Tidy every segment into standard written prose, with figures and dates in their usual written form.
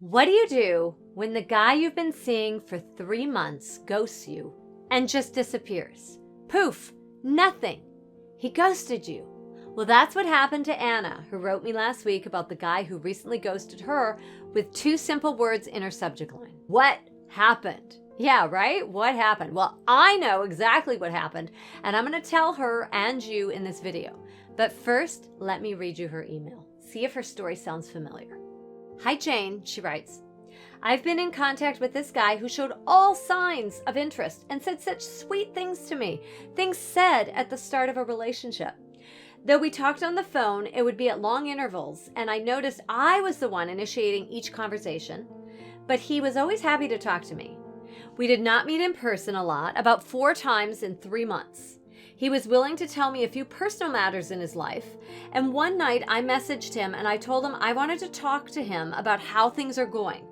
What do you do when the guy you've been seeing for 3 months ghosts you and just disappears? Poof, nothing. He ghosted you. Well, that's what happened to Anna, who wrote me last week about the guy who recently ghosted her with 2 simple words in her subject line. What happened? Yeah, right? What happened? Well, I know exactly what happened, and I'm going to tell her and you in this video. But first, let me read you her email. See if her story sounds familiar. Hi, Jane, she writes. I've been in contact with this guy who showed all signs of interest and said such sweet things to me, things said at the start of a relationship. Though we talked on the phone, it would be at long intervals, and I noticed I was the one initiating each conversation, but he was always happy to talk to me. We did not meet in person a lot, about 4 times in 3 months. He was willing to tell me a few personal matters in his life, and one night I messaged him and I told him I wanted to talk to him about how things are going,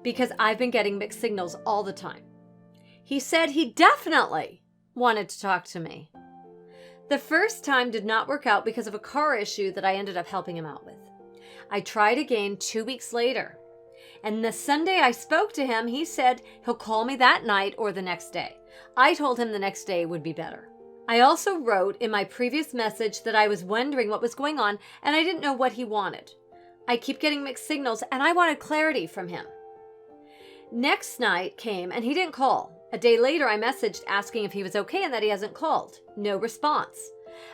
because I've been getting mixed signals all the time. He said he definitely wanted to talk to me. The first time did not work out because of a car issue that I ended up helping him out with. I tried again 2 weeks later, and the Sunday I spoke to him, he said he'll call me that night or the next day. I told him the next day would be better. I also wrote in my previous message that I was wondering what was going on and I didn't know what he wanted. I keep getting mixed signals and I wanted clarity from him. Next night came and he didn't call. A day later, I messaged asking if he was okay and that he hasn't called. No response.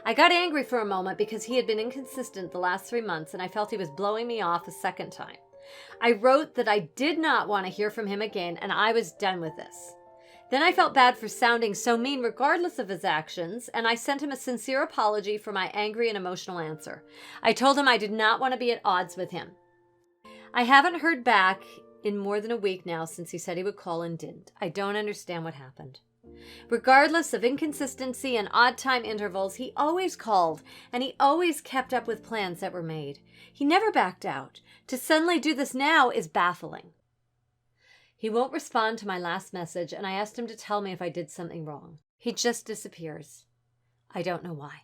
I got angry for a moment because he had been inconsistent the last 3 months and I felt he was blowing me off a second time. I wrote that I did not want to hear from him again and I was done with this. Then I felt bad for sounding so mean regardless of his actions, and I sent him a sincere apology for my angry and emotional answer. I told him I did not want to be at odds with him. I haven't heard back in more than a week now since he said he would call and didn't. I don't understand what happened. Regardless of inconsistency and odd time intervals, he always called, and he always kept up with plans that were made. He never backed out. To suddenly do this now is baffling. He won't respond to my last message, and I asked him to tell me if I did something wrong. He just disappears. I don't know why.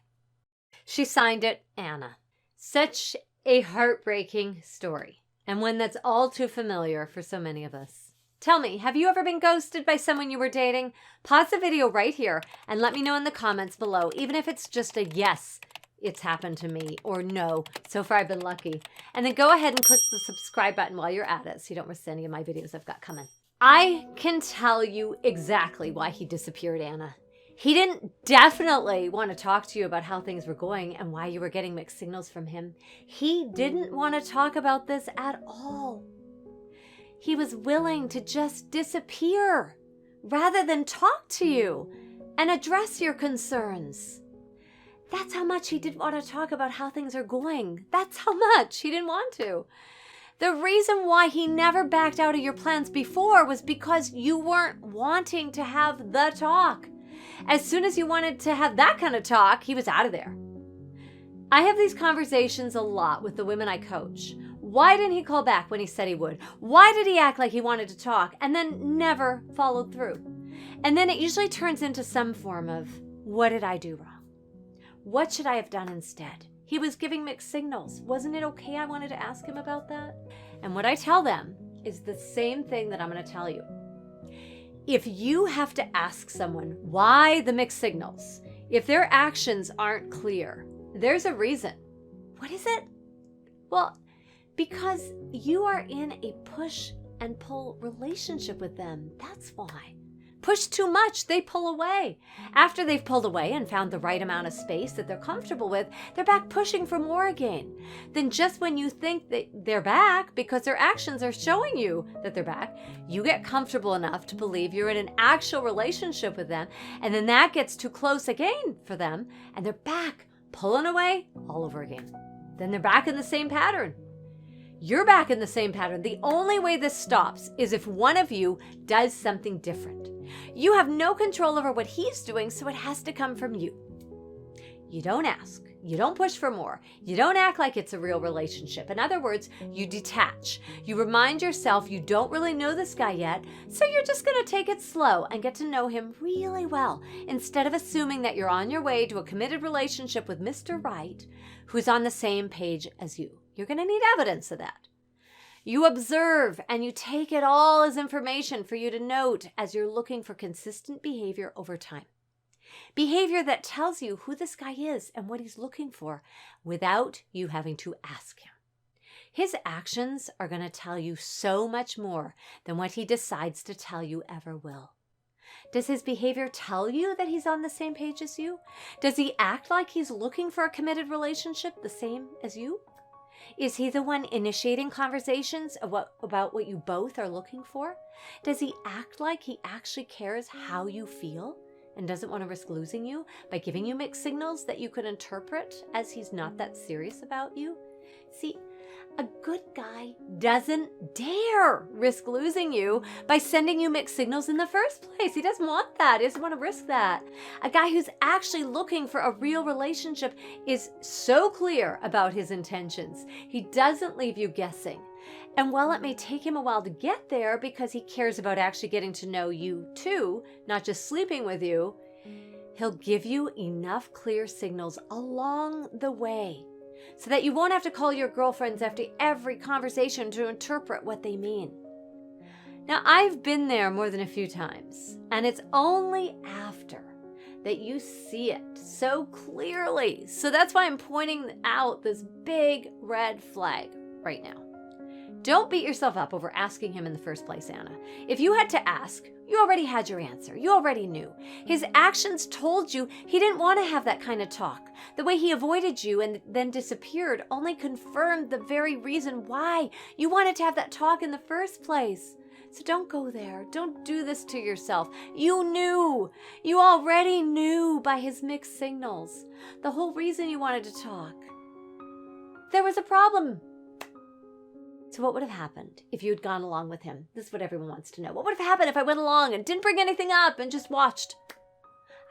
She signed it, Anna. Such a heartbreaking story, and one that's all too familiar for so many of us. Tell me, have you ever been ghosted by someone you were dating? Pause the video right here and let me know in the comments below, even if it's just a yes, it's happened to me, or no, so far I've been lucky. And then go ahead and click the subscribe button while you're at it so you don't miss any of my videos I've got coming. I can tell you exactly why he disappeared, Anna. He didn't definitely want to talk to you about how things were going and why you were getting mixed signals from him. He didn't want to talk about this at all. He was willing to just disappear rather than talk to you and address your concerns. That's how much he didn't want to talk about how things are going. That's how much he didn't want to. The reason why he never backed out of your plans before was because you weren't wanting to have the talk. As soon as you wanted to have that kind of talk, he was out of there. I have these conversations a lot with the women I coach. Why didn't he call back when he said he would? Why did he act like he wanted to talk and then never followed through? And then it usually turns into some form of, what did I do wrong? What should I have done instead? He was giving mixed signals. Wasn't it okay I wanted to ask him about that? And what I tell them is the same thing that I'm going to tell you. If you have to ask someone why the mixed signals, if their actions aren't clear, there's a reason. What is it? Well, because you are in a push and pull relationship with them. That's why. Push too much, they pull away. After they've pulled away and found the right amount of space that they're comfortable with, they're back pushing for more again. Then just when you think that they're back, because their actions are showing you that they're back, you get comfortable enough to believe you're in an actual relationship with them, and then that gets too close again for them, and they're back, pulling away all over again. Then they're back in the same pattern. You're back in the same pattern. The only way this stops is if one of you does something different. You have no control over what he's doing, so it has to come from you. You don't ask. You don't push for more. You don't act like it's a real relationship. In other words, you detach. You remind yourself you don't really know this guy yet, so you're just going to take it slow and get to know him really well, instead of assuming that you're on your way to a committed relationship with Mr. Right, who's on the same page as you. You're going to need evidence of that. You observe and you take it all as information for you to note as you're looking for consistent behavior over time. Behavior that tells you who this guy is and what he's looking for without you having to ask him. His actions are going to tell you so much more than what he decides to tell you ever will. Does his behavior tell you that he's on the same page as you? Does he act like he's looking for a committed relationship the same as you? Is he the one initiating conversations about what you both are looking for? Does he act like he actually cares how you feel and doesn't want to risk losing you by giving you mixed signals that you could interpret as he's not that serious about you? See, a good guy doesn't dare risk losing you by sending you mixed signals in the first place. He doesn't want that. He doesn't want to risk that. A guy who's actually looking for a real relationship is so clear about his intentions. He doesn't leave you guessing. And while it may take him a while to get there because he cares about actually getting to know you too, not just sleeping with you, he'll give you enough clear signals along the way so that you won't have to call your girlfriends after every conversation to interpret what they mean. Now, I've been there more than a few times, and it's only after that you see it so clearly. So that's why I'm pointing out this big red flag right now. Don't beat yourself up over asking him in the first place, Anna. If you had to ask, you already had your answer. You already knew. His actions told you he didn't want to have that kind of talk. The way he avoided you and then disappeared only confirmed the very reason why you wanted to have that talk in the first place. So don't go there. Don't do this to yourself. You knew. You already knew by his mixed signals. The whole reason you wanted to talk. There was a problem. So what would have happened if you had gone along with him? This is what everyone wants to know. What would have happened if I went along and didn't bring anything up and just watched?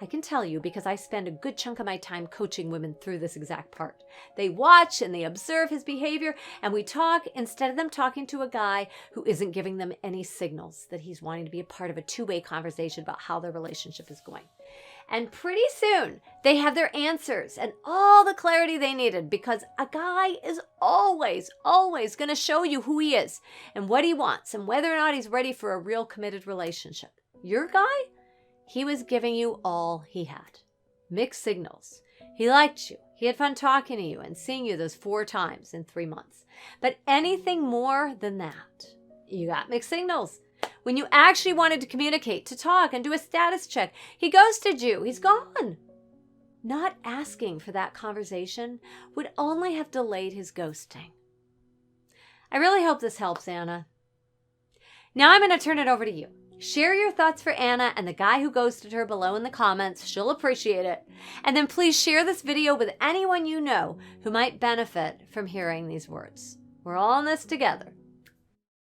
I can tell you because I spend a good chunk of my time coaching women through this exact part. They watch and they observe his behavior and we talk instead of them talking to a guy who isn't giving them any signals that he's wanting to be a part of a two-way conversation about how their relationship is going. And pretty soon, they have their answers and all the clarity they needed because a guy is always going to show you who he is and what he wants and whether or not he's ready for a real committed relationship. Your guy, he was giving you all he had. Mixed signals. He liked you. He had fun talking to you and seeing you those 4 times in 3 months. But anything more than that, you got mixed signals. When you actually wanted to communicate, to talk, and do a status check, he ghosted you. He's gone. Not asking for that conversation would only have delayed his ghosting. I really hope this helps, Anna. Now I'm going to turn it over to you. Share your thoughts for Anna and the guy who ghosted her below in the comments. She'll appreciate it. And then please share this video with anyone you know who might benefit from hearing these words. We're all in this together.